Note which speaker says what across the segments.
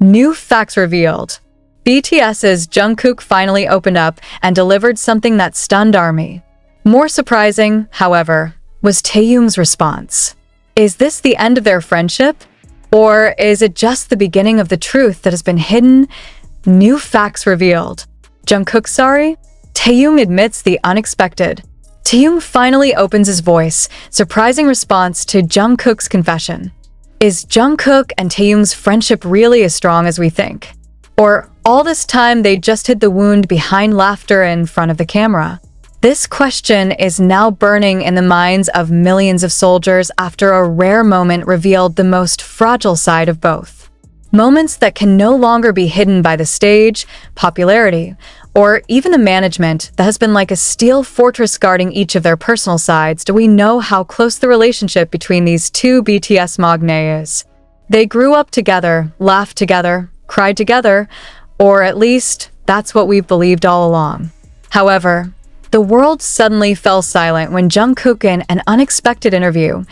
Speaker 1: New facts revealed. BTS's Jungkook finally opened up and delivered something that stunned ARMY. More surprising, however, was Taehyung's response. Is this the end of their friendship? Or is it just the beginning of the truth that has been hidden? New facts revealed. Jungkook sorry? Taehyung admits the unexpected. Taehyung finally opens his voice, surprising response to Jungkook's confession. Is Jungkook and Taehyung's friendship really as strong as we think? Or all this time they just hid the wound behind laughter in front of the camera? This question is now burning in the minds of millions of soldiers after a rare moment revealed the most fragile side of both. Moments that can no longer be hidden by the stage, popularity, or even the management that has been like a steel fortress guarding each of their personal sides. Do we know how close the relationship between these two BTS magnates is? They grew up together, laughed together, cried together, or at least that's what we've believed all along. However, the world suddenly fell silent when Jungkook, in an unexpected interview,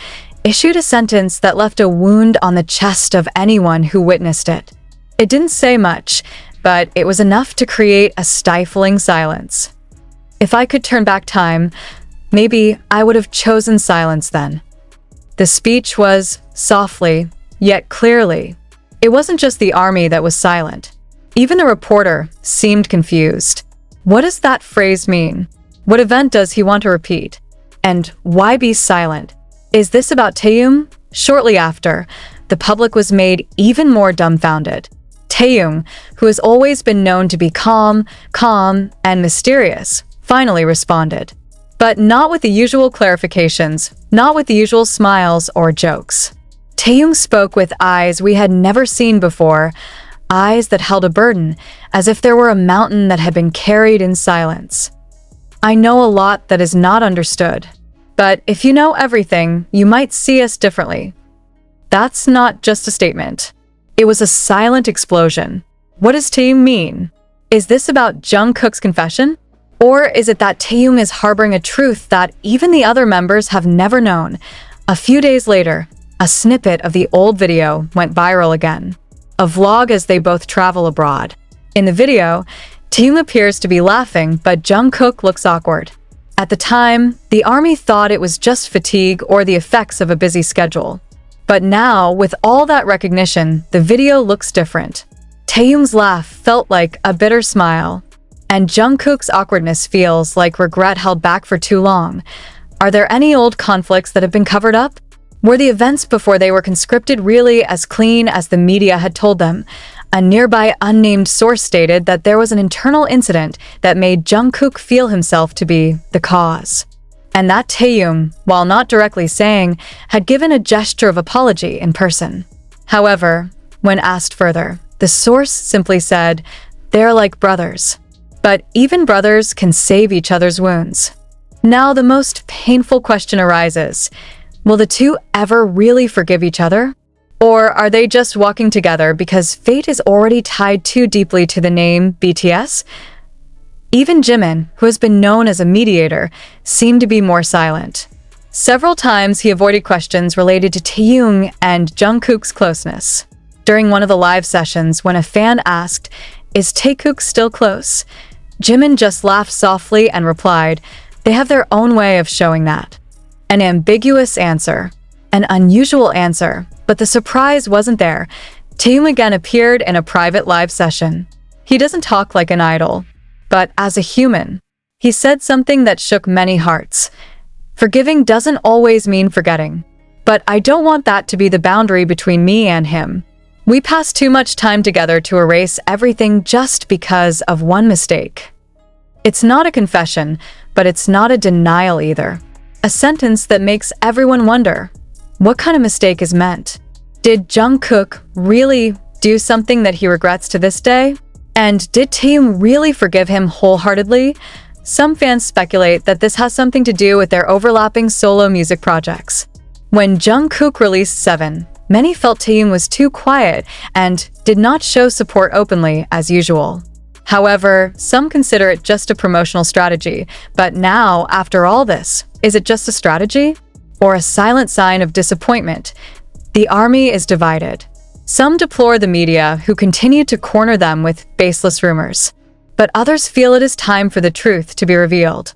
Speaker 1: issued a sentence that left a wound on the chest of anyone who witnessed it. It didn't say much, but it was enough to create a stifling silence. If I could turn back time, maybe I would have chosen silence then. The speech was softly, yet clearly. It wasn't just the ARMY that was silent. Even the reporter seemed confused. What does that phrase mean? What event does he want to repeat? And why be silent? Is this about Taehyung? Shortly after, the public was made even more dumbfounded. Taehyung, who has always been known to be calm, and mysterious, finally responded. But not with the usual clarifications, not with the usual smiles or jokes. Taehyung spoke with eyes we had never seen before, eyes that held a burden, as if there were a mountain that had been carried in silence. I know a lot that is not understood, but if you know everything, you might see us differently. That's not just a statement. It was a silent explosion. What does Taehyung mean? Is this about Jungkook's confession? Or is it that Taehyung is harboring a truth that even the other members have never known? A few days later, a snippet of the old video went viral again. A vlog as they both travel abroad. In the video, Taehyung appears to be laughing, but Jungkook looks awkward. At the time, the ARMY thought it was just fatigue or the effects of a busy schedule. But now, with all that recognition, the video looks different. Taehyung's laugh felt like a bitter smile, and Jungkook's awkwardness feels like regret held back for too long. Are there any old conflicts that have been covered up? Were the events before they were conscripted really as clean as the media had told them? A nearby unnamed source stated that there was an internal incident that made Jungkook feel himself to be the cause. And that Taehyung, while not directly saying, had given a gesture of apology in person. However, when asked further, the source simply said, "They're like brothers." But even brothers can save each other's wounds. Now the most painful question arises. Will the two ever really forgive each other? Or are they just walking together because fate is already tied too deeply to the name BTS? Even Jimin, who has been known as a mediator, seemed to be more silent. Several times he avoided questions related to Taehyung and Jungkook's closeness. During one of the live sessions, when a fan asked, "Is Taehyung still close?" Jimin just laughed softly and replied, "They have their own way of showing that." An ambiguous answer. An unusual answer, but the surprise wasn't there. Taehyung again appeared in a private live session. He doesn't talk like an idol, but as a human. He said something that shook many hearts. Forgiving doesn't always mean forgetting. But I don't want that to be the boundary between me and him. We passed too much time together to erase everything just because of one mistake. It's not a confession, but it's not a denial either. A sentence that makes everyone wonder. What kind of mistake is meant? Did Jungkook really do something that he regrets to this day? And did Taehyung really forgive him wholeheartedly? Some fans speculate that this has something to do with their overlapping solo music projects. When Jungkook released 7, many felt Taehyung was too quiet and did not show support openly as usual. However, some consider it just a promotional strategy. But now, after all this, is it just a strategy? Or a silent sign of disappointment? The ARMY is divided. Some deplore the media who continue to corner them with baseless rumors, but others feel it is time for the truth to be revealed.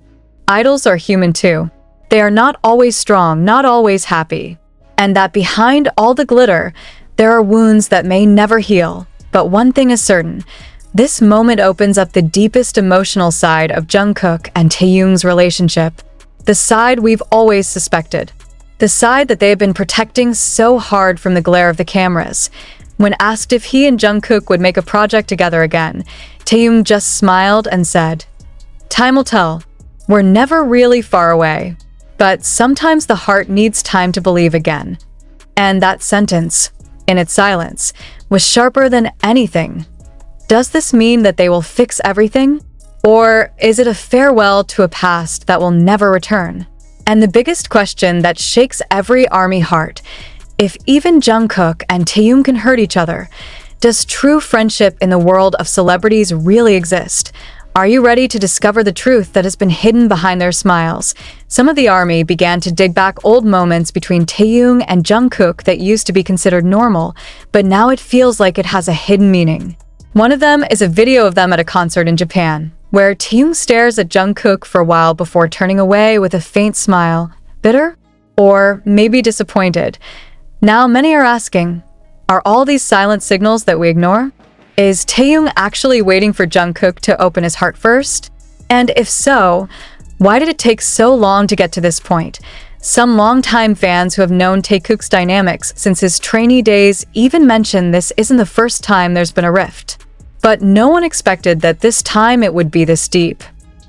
Speaker 1: Idols are human too. They are not always strong, not always happy, and that behind all the glitter, there are wounds that may never heal. But one thing is certain, this moment opens up the deepest emotional side of Jungkook and Taehyung's relationship, the side we've always suspected, the side that they have been protecting so hard from the glare of the cameras. When asked if he and Jungkook would make a project together again, Taehyung just smiled and said, "Time will tell. We're never really far away, but sometimes the heart needs time to believe again." And that sentence, in its silence, was sharper than anything. Does this mean that they will fix everything? Or is it a farewell to a past that will never return? And the biggest question that shakes every ARMY heart, if even Jungkook and Taehyung can hurt each other, does true friendship in the world of celebrities really exist? Are you ready to discover the truth that has been hidden behind their smiles? Some of the ARMY began to dig back old moments between Taehyung and Jungkook that used to be considered normal, but now it feels like it has a hidden meaning. One of them is a video of them at a concert in Japan, where Taehyung stares at Jungkook for a while before turning away with a faint smile. Bitter? Or maybe disappointed? Now many are asking, are all these silent signals that we ignore? Is Taehyung actually waiting for Jungkook to open his heart first? And if so, why did it take so long to get to this point? Some longtime fans who have known Taehyung's dynamics since his trainee days even mention this isn't the first time there's been a rift. But no one expected that this time it would be this deep.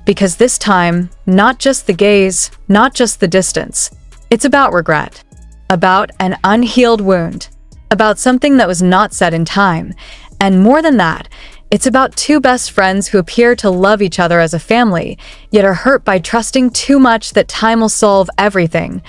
Speaker 1: Because this time, not just the gaze, not just the distance, it's about regret, about an unhealed wound, about something that was not said in time. And more than that, it's about two best friends who appear to love each other as a family, yet are hurt by trusting too much that time will solve everything.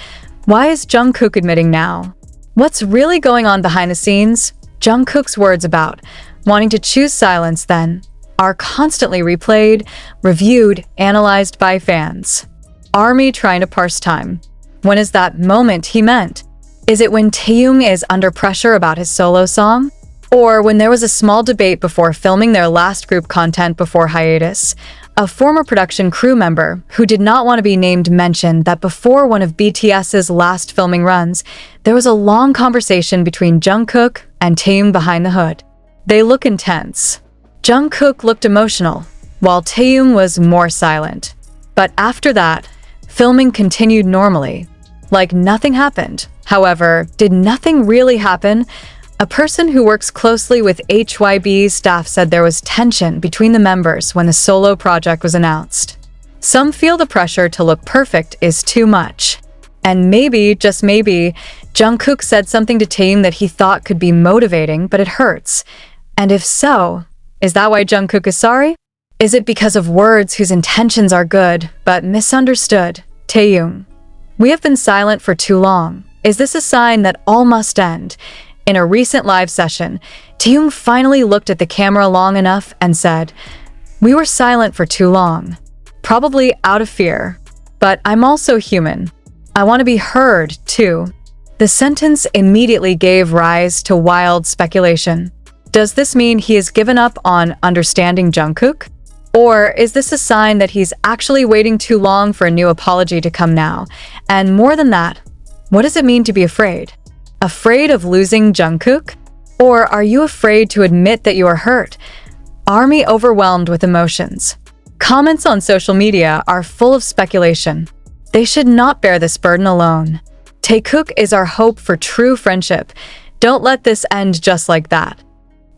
Speaker 1: Why is Jungkook admitting now? What's really going on behind the scenes? Jungkook's words about wanting to choose silence then are constantly replayed, reviewed, analyzed by fans. ARMY trying to parse time. When is that moment he meant? Is it when Taehyung is under pressure about his solo song? Or when there was a small debate before filming their last group content before hiatus? A former production crew member, who did not want to be named, mentioned that before one of BTS's last filming runs, there was a long conversation between Jungkook and Taehyung behind the hood. They look intense. Jungkook looked emotional, while Taehyung was more silent. But after that, filming continued normally, like nothing happened. However, did nothing really happen? A person who works closely with HYB's staff said there was tension between the members when the solo project was announced. Some feel the pressure to look perfect is too much. And maybe, just maybe, Jungkook said something to Taehyung that he thought could be motivating, but it hurts. And if so, is that why Jungkook is sorry? Is it because of words whose intentions are good, but misunderstood? Taehyung, we have been silent for too long. Is this a sign that all must end? In a recent live session, Taehyung finally looked at the camera long enough and said, "We were silent for too long. Probably out of fear. But I'm also human. I want to be heard, too." The sentence immediately gave rise to wild speculation. Does this mean he has given up on understanding Jungkook? Or is this a sign that he's actually waiting too long for a new apology to come now? And more than that, what does it mean to be afraid? Afraid of losing Jungkook? Or are you afraid to admit that you are hurt? ARMY overwhelmed with emotions. Comments on social media are full of speculation. They should not bear this burden alone. Taehyung is our hope for true friendship. Don't let this end just like that.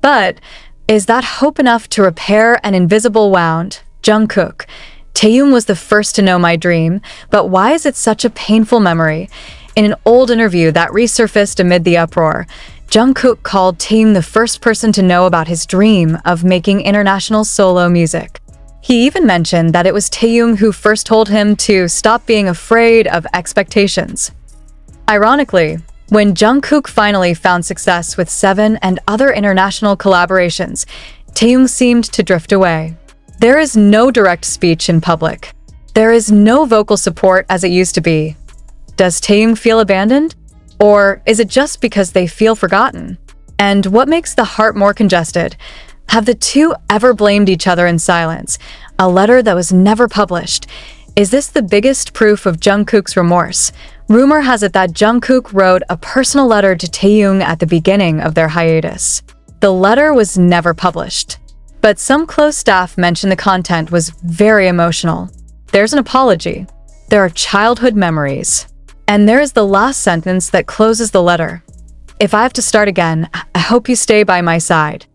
Speaker 1: But is that hope enough to repair an invisible wound? Jungkook, Taehyung was the first to know my dream, but why is it such a painful memory? In an old interview that resurfaced amid the uproar, Jungkook called Taehyung the first person to know about his dream of making international solo music. He even mentioned that it was Taehyung who first told him to stop being afraid of expectations. Ironically, when Jungkook finally found success with Seven and other international collaborations, Taehyung seemed to drift away. There is no direct speech in public. There is no vocal support as it used to be. Does Taehyung feel abandoned? Or is it just because they feel forgotten? And what makes the heart more congested? Have the two ever blamed each other in silence? A letter that was never published. Is this the biggest proof of Jungkook's remorse? Rumor has it that Jungkook wrote a personal letter to Taehyung at the beginning of their hiatus. The letter was never published, but some close staff mentioned the content was very emotional. There's an apology. There are childhood memories. And there is the last sentence that closes the letter. If I have to start again, I hope you stay by my side.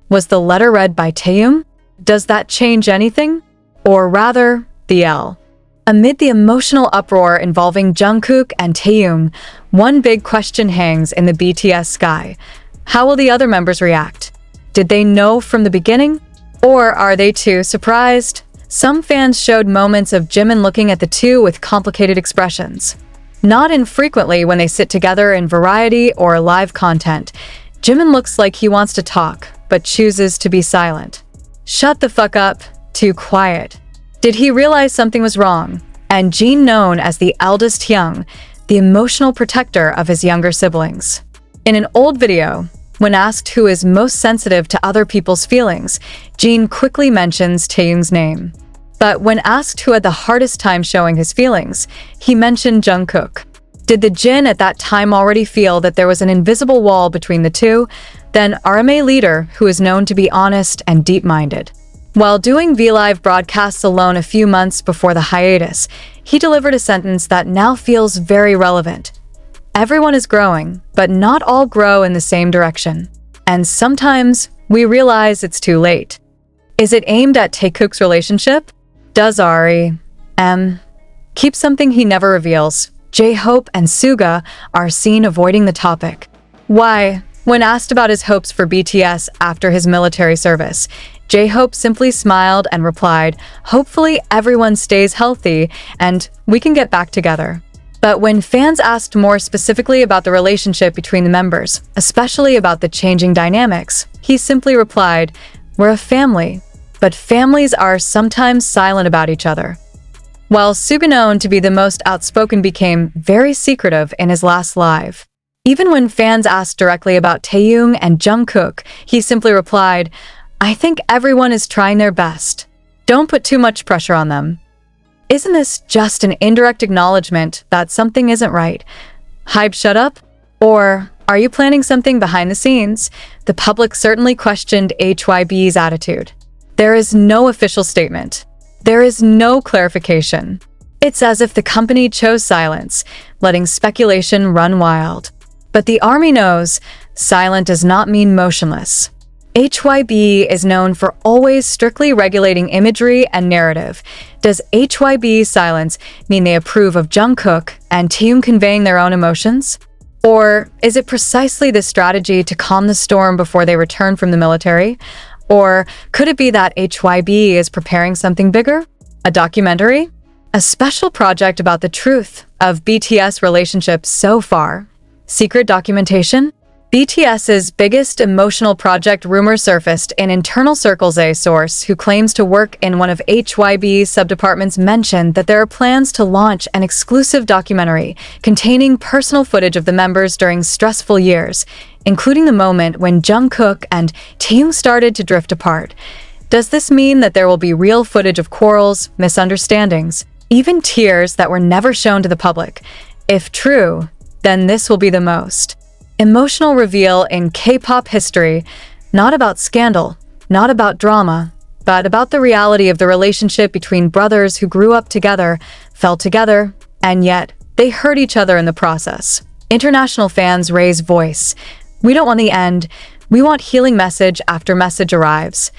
Speaker 1: Was the letter read by Taehyung? Does that change anything? Or rather, the L. Amid the emotional uproar involving Jungkook and Taehyung, one big question hangs in the BTS sky. How will the other members react? Did they know from the beginning? Or are they too surprised? Some fans showed moments of Jimin looking at the two with complicated expressions. Not infrequently when they sit together in variety or live content, Jimin looks like he wants to talk, but chooses to be silent. Shut the fuck up, too quiet. Did he realize something was wrong? And Jin, known as the eldest Hyung, the emotional protector of his younger siblings. In an old video, when asked who is most sensitive to other people's feelings, Jin quickly mentions Taehyung's name. But when asked who had the hardest time showing his feelings, he mentioned Jungkook. Did the Jin at that time already feel that there was an invisible wall between the two? Then RMA leader, who is known to be honest and deep-minded. While doing V-Live broadcasts alone a few months before the hiatus, he delivered a sentence that now feels very relevant. Everyone is growing, but not all grow in the same direction. And sometimes we realize it's too late. Is it aimed at Taekook's relationship? Does R.E.M. keep something he never reveals? J-Hope and Suga are seen avoiding the topic. Why? When asked about his hopes for BTS after his military service, J-Hope simply smiled and replied, "Hopefully everyone stays healthy and we can get back together." But when fans asked more specifically about the relationship between the members, especially about the changing dynamics, he simply replied, "We're a family, but families are sometimes silent about each other." While Suga, known to be the most outspoken, became very secretive in his last live. Even when fans asked directly about Taehyung and Jungkook, he simply replied, "I think everyone is trying their best. Don't put too much pressure on them." Isn't this just an indirect acknowledgement that something isn't right? Hype, shut up? Or are you planning something behind the scenes? The public certainly questioned HYB's attitude. There is no official statement. There is no clarification. It's as if the company chose silence, letting speculation run wild. But the army knows silent does not mean motionless. HYB is known for always strictly regulating imagery and narrative. Does HYB's silence mean they approve of Jungkook and Taehyung conveying their own emotions? Or is it precisely this strategy to calm the storm before they return from the military? Or could it be that HYB is preparing something bigger? A documentary? A special project about the truth of BTS relationships so far? Secret documentation? BTS's biggest emotional project rumor surfaced in internal circles. A source who claims to work in one of HYB's subdepartments mentioned that there are plans to launch an exclusive documentary containing personal footage of the members during stressful years, including the moment when Jungkook and Taehyung started to drift apart. Does this mean that there will be real footage of quarrels, misunderstandings, even tears that were never shown to the public? If true, then this will be the most emotional reveal in K-pop history, not about scandal, not about drama, but about the reality of the relationship between brothers who grew up together, fell together, and yet they hurt each other in the process. International fans raise voice. We don't want the end. We want healing message after message arrives.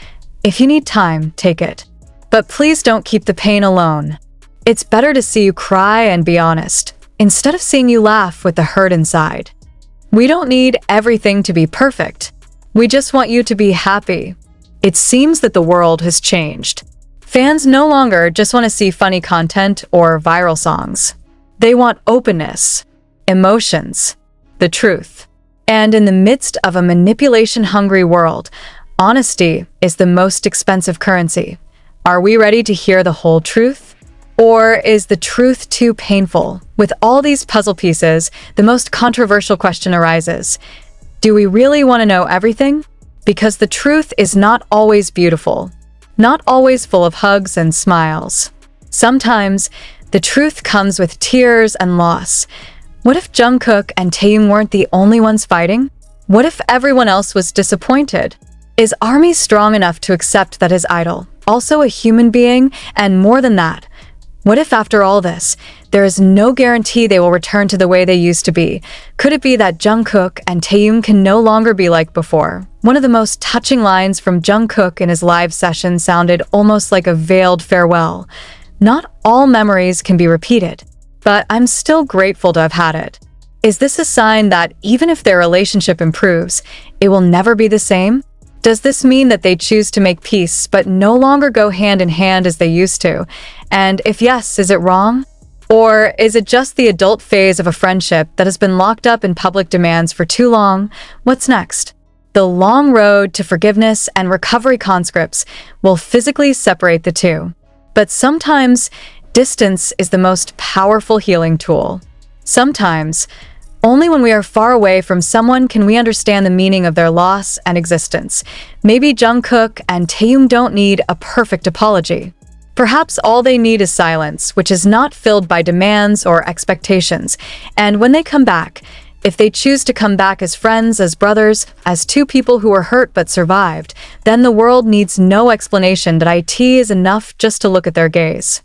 Speaker 1: If you need time, take it. But please don't keep the pain alone. It's better to see you cry and be honest, instead of seeing you laugh with the hurt inside. We don't need everything to be perfect. We just want you to be happy. It seems that the world has changed. Fans no longer just want to see funny content or viral songs. They want openness, emotions, the truth. And in the midst of a manipulation-hungry world, honesty is the most expensive currency. Are we ready to hear the whole truth? Or is the truth too painful? With all these puzzle pieces, the most controversial question arises. Do we really want to know everything? Because the truth is not always beautiful, not always full of hugs and smiles. Sometimes, the truth comes with tears and loss. What if Jungkook and Taehyung weren't the only ones fighting? What if everyone else was disappointed? Is ARMY strong enough to accept that his idol, also a human being, and more than that? What if after all this, there is no guarantee they will return to the way they used to be? Could it be that Jungkook and Taehyung can no longer be like before? One of the most touching lines from Jungkook in his live session sounded almost like a veiled farewell. Not all memories can be repeated, but I'm still grateful to have had it. Is this a sign that even if their relationship improves, it will never be the same? Does this mean that they choose to make peace but no longer go hand in hand as they used to? And if yes, is it wrong? Or is it just the adult phase of a friendship that has been locked up in public demands for too long? What's next? The long road to forgiveness and recovery conscripts will physically separate the two. But sometimes, distance is the most powerful healing tool. Sometimes, only when we are far away from someone can we understand the meaning of their loss and existence. Maybe Jungkook and Taehyung don't need a perfect apology. Perhaps all they need is silence, which is not filled by demands or expectations. And when they come back, if they choose to come back as friends, as brothers, as two people who were hurt but survived, then the world needs no explanation that it is enough just to look at their gaze.